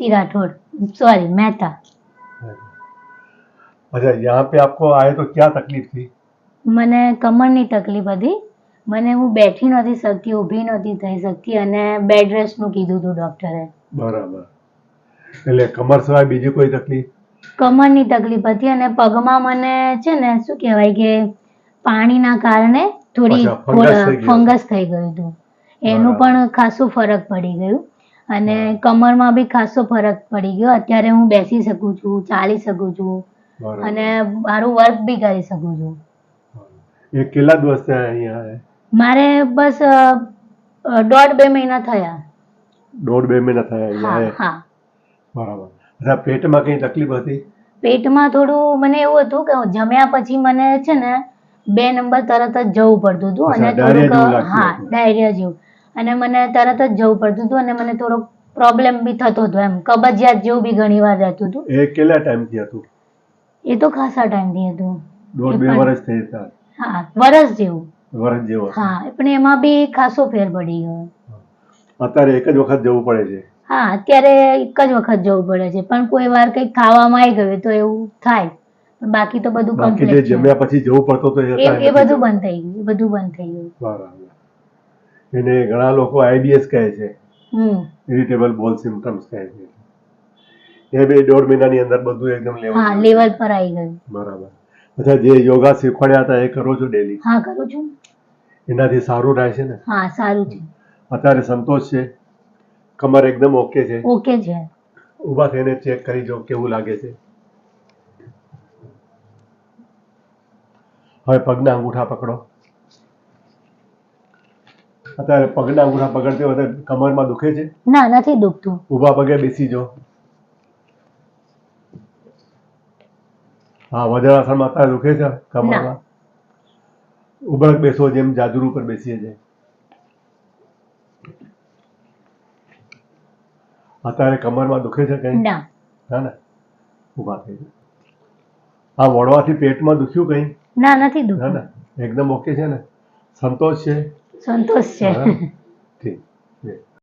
Deepti Rathore, sorry Mehta. अच्छा, यहाँ पे आपको आए तो क्या तकलीफ थी? મને કમરની તકલીફ હતી, મને હું બેઠી નહોતી શકતી, ઊભી નહોતી થઈ શકતી અને બેડ રેસ્ટનું કીધું હતું ડૉક્ટરે. બરાબર. એટલે કમર સિવાય બીજી કોઈ તકલીફ? કમરની તકલીફ હતી અને પગમાં મને છે ને શું કહેવાય કે પાણીના કારણે થોડી અચ્છા, ફંગસ થઈ ગયું. ફંગસ થઈ ગયું હતું. એનું બરાબર. પણ ખાસું ફરક પડી ગયું અને બરાબર. કમરમાં બી ખાસો ફરક પડી ગયો. અત્યારે હું બેસી શકું છું, ચાલી શકું છું બરાબર. અને મારું વર્ક બી કરી શકું છું. એ કેટલા દિવસ થયા અહીંયા આયા? મારે બસ 1.5-2 મહિના થયા. 1.5-2 મહિના થયા અહીંયા હા આયા. હા. બરાબર. અચ્છા, પેટમાં કઈ તકલીફ હતી? પેટમાં થોડું મને એવું હતું કે જમ્યા પછી મને છે ને 2 નંબર તરત જ જવું પડતું હતું અને અચ્છા, diarrhea જેવું લાગતું હા હતું. ડાયરિયા જેવું અને મને તરત જ જવું પડતું હતું અને મને થોડો પ્રોબ્લેમ બી થતો હતો, એમ કબજિયાત જેવું બી ઘણી વાર રહેતું હતું. એ કેટલા ટાઈમથી હતું? એ તો ખાસા ટાઈમથી હતું. 1.5-2 વર્ષ થઈ ગયા. હા, વરસ જેવું. વર્ષ જેવો. હા, પણ એમાં બી ખાસો ફેર પડી ગયો. અત્યારે એક જ વખત જવું પડે છે? હા, અત્યારે એક જ વખત જવું પડે છે, પણ કોઈ વાર કંઈક ખાવામાં આવી ગયું તો એવું થાય, પણ બાકી તો બધું બાકી જે કમ્પ્લીટ છે. જમ્યા પછી જવું પડતું હતું એ બધું બંધ થઈ ગયું, એ બધું બંધ થઈ ગયું. બરાબર. એને ઘણા લોકો આઈબીએસ કહે છે, ઇરિટેબલ બોલ સિમ્પટમ્સ કહે છે. એ 1.5 મહિનાની અંદર બધું એકદમ હા, લેવલ પર આવી ગયું. બરાબર. અચ્છા, જે યોગા શીખવાડ્યા હતા એ કરો છો ડેલી? હા, કરું છું. એનાથી સારું રહે છે ને? હા, સારું છે. અત્યારે સંતોષ છે? કમર એકદમ ઓકે છે? ઓકે છે. ઊભા થઈને ચેક કરી જો કેવું લાગે છે. હવે પગના અંગૂઠા પકડો. અત્યારે પગના અંગૂઠા પકડતી વખતે કમરમાં દુખે છે? ના, નથી દુખતું. ઊભા પગે બેસી જો. હા, વજ્રાસનમાં અત્યારે દુખે છે કમરમાં? ઉભા બેસો જેમ જાજરૂ પર બેસીએ છીએ. અત્યારે કમરમાં દુખે છે કઈ? ના. ના ને? ઊભા થઈ જાઓ. આ વળવાથી પેટમાં દુખ્યું કઈ? ના, નથી ના દુખતું. ને? એકદમ ઓકે છે ને? સંતોષ છે? સંતોષ છે. હા, ઠીક.